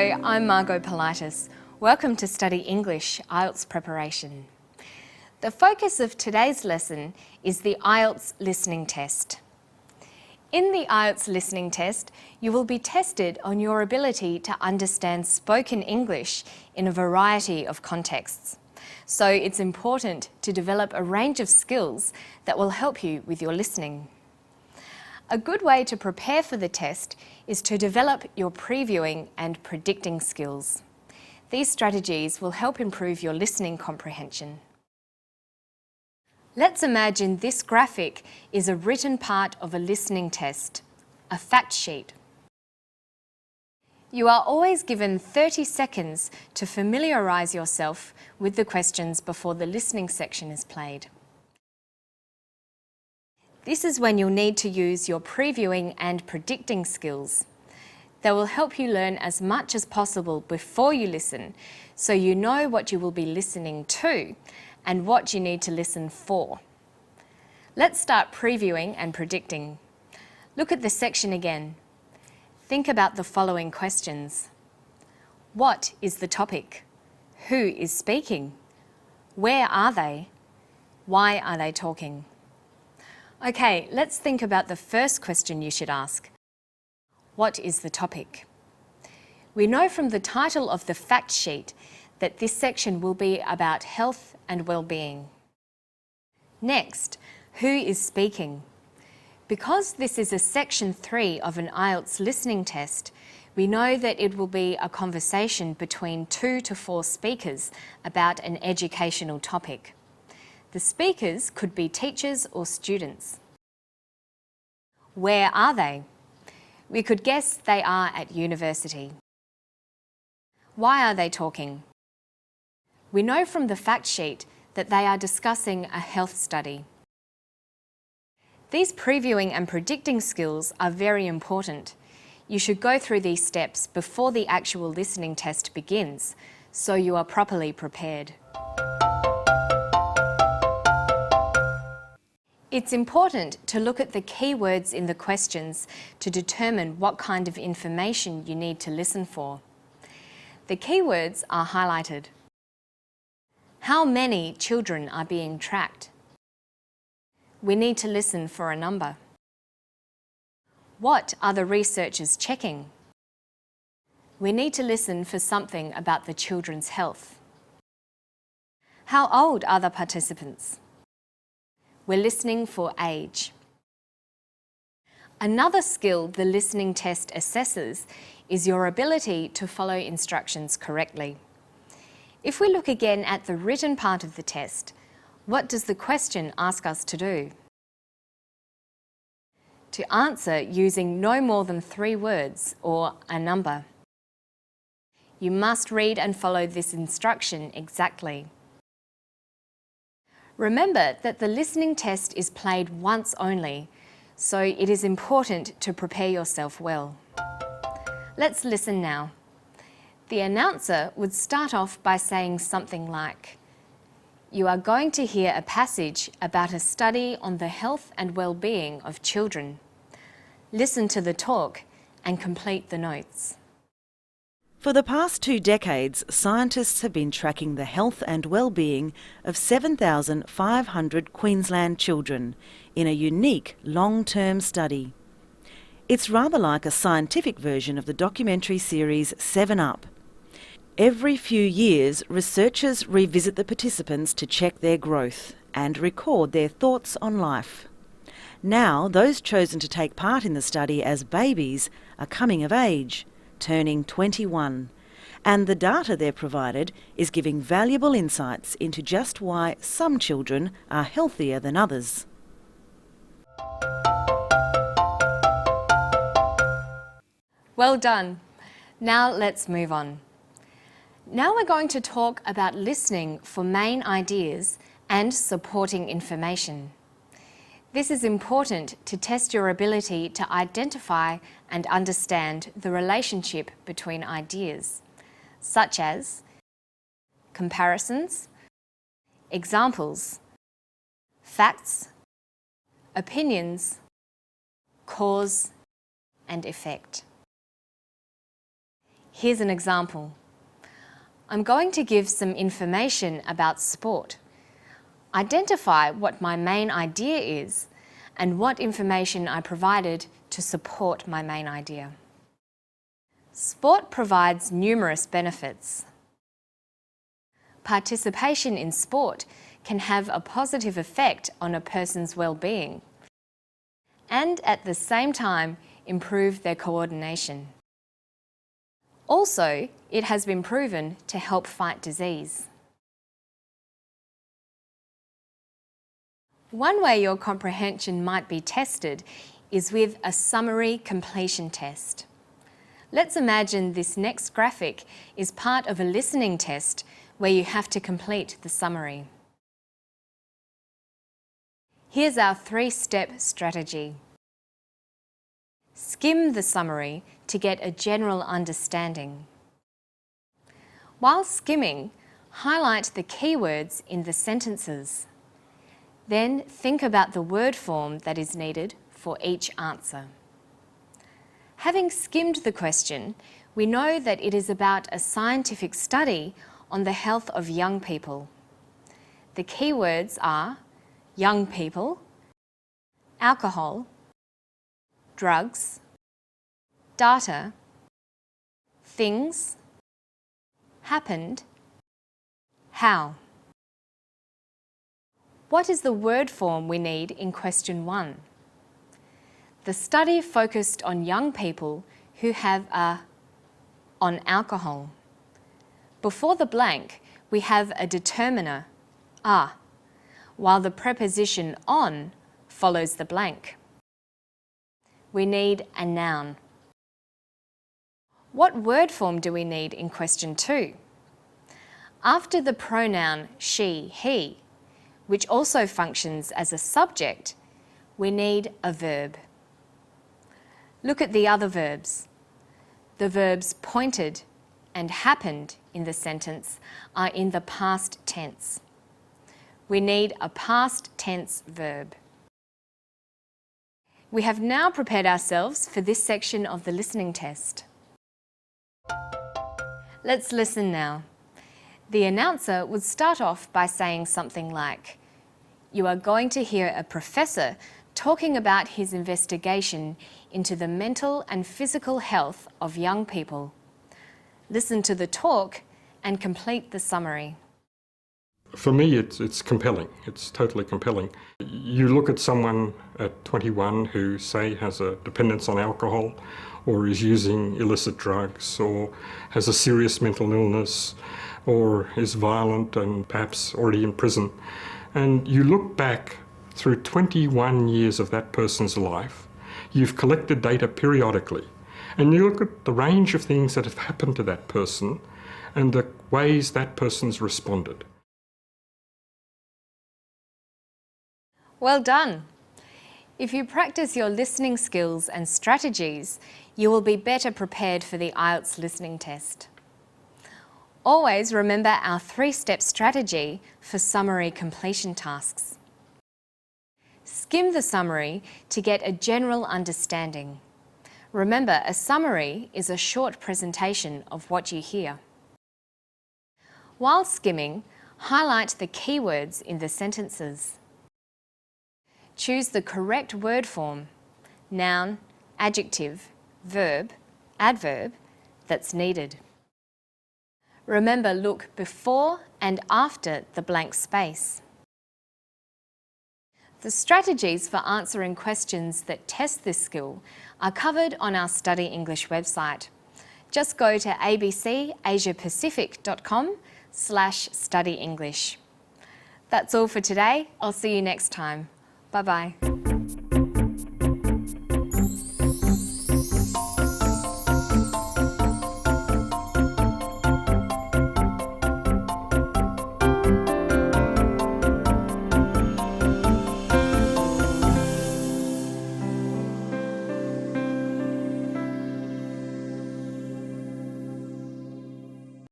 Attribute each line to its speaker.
Speaker 1: I'm Margot Politis. Welcome to Study English IELTS preparation. The focus of today's lesson is the IELTS listening test. In the IELTS listening test, you will be tested on your ability to understand spoken English in a variety of contexts. So it's important to develop a range of skills that will help you with your listening. A good way to prepare for the test is to develop your previewing and predicting skills. These strategies will help improve your listening comprehension. Let's imagine this graphic is a written part of a listening test, a fact sheet. You are always given 30 seconds to familiarise yourself with the questions before the listening section is played. This is when you'll need to use your previewing and predicting skills. They will help you learn as much as possible before you listen, so you know what you will be listening to and what you need to listen for. Let's start previewing and predicting. Look at the section again. Think about the following questions. What is the topic? Who is speaking? Where are they? Why are they talking? Okay, let's think about the first question you should ask. What is the topic? We know from the title of the fact sheet that this section will be about health and well-being. Next, who is speaking? Because this is a section 3 of an IELTS listening test, we know that it will be a conversation between 2 to 4 speakers about an educational topic. The speakers could be teachers or students. Where are they? We could guess they are at university. Why are they talking? We know from the fact sheet that they are discussing a health study. These previewing and predicting skills are very important. You should go through these steps before the actual listening test begins, so you are properly prepared. It's important to look at the keywords in the questions to determine what kind of information you need to listen for. The keywords are highlighted. How many children are being tracked? We need to listen for a number. What are the researchers checking? We need to listen for something about the children's health. How old are the participants? We're listening for age. Another skill the listening test assesses is your ability to follow instructions correctly. If we look again at the written part of the test, what does the question ask us to do? To answer using no more than 3 words or a number. You must read and follow this instruction exactly. Remember that the listening test is played once only, so it is important to prepare yourself well. Let's listen now. The announcer would start off by saying something like, "You are going to hear a passage about a study on the health and well-being of children. Listen to the talk and complete the notes."
Speaker 2: For the past 2 decades, scientists have been tracking the health and well-being of 7,500 Queensland children in a unique long-term study. It's rather like a scientific version of the documentary series 7 Up. Every few years, researchers revisit the participants to check their growth and record their thoughts on life. Now, those chosen to take part in the study as babies are coming of age, turning 21, and the data they're provided is giving valuable insights into just why some children are healthier than others.
Speaker 1: Well done. Now let's move on. Now we're going to talk about listening for main ideas and supporting information. This is important to test your ability to identify and understand the relationship between ideas, such as comparisons, examples, facts, opinions, cause and effect. Here's an example. I'm going to give some information about sport. Identify what my main idea is and what information I provided to support my main idea. Sport provides numerous benefits. Participation in sport can have a positive effect on a person's well-being and at the same time improve their coordination. Also, it has been proven to help fight disease. One way your comprehension might be tested is with a summary completion test. Let's imagine this next graphic is part of a listening test where you have to complete the summary. Here's our 3-step strategy. Skim the summary to get a general understanding. While skimming, highlight the keywords in the sentences. Then think about the word form that is needed for each answer. Having skimmed the question, we know that it is about a scientific study on the health of young people. The keywords are young people, alcohol, drugs, data, things, happened, how. What is the word form we need in question 1? The study focused on young people who have on alcohol. Before the blank, we have a determiner, a, while the preposition on follows the blank. We need a noun. What word form do we need in question 2? After the pronoun she, he, which also functions as a subject, we need a verb. Look at the other verbs. The verbs pointed and happened in the sentence are in the past tense. We need a past tense verb. We have now prepared ourselves for this section of the listening test. Let's listen now. The announcer would start off by saying something like, "You are going to hear a professor talking about his investigation into the mental and physical health of young people." Listen to the talk and complete the summary.
Speaker 3: For me, it's compelling. It's totally compelling. You look at someone at 21 who, say, has a dependence on alcohol or is using illicit drugs or has a serious mental illness or is violent and perhaps already in prison. And you look back through 21 years of that person's life. You've collected data periodically, and you look at the range of things that have happened to that person and the ways that person's responded.
Speaker 1: Well done! If you practice your listening skills and strategies, you will be better prepared for the IELTS listening test. Always remember our 3-step strategy for summary completion tasks. Skim the summary to get a general understanding. Remember, a summary is a short presentation of what you hear. While skimming, highlight the keywords in the sentences. Choose the correct word form, noun, adjective, verb, adverb, that's needed. Remember, look before and after the blank space. The strategies for answering questions that test this skill are covered on our Study English website. Just go to abcasiapacific.com/studyenglish. That's all for today. I'll see you next time. Bye-bye.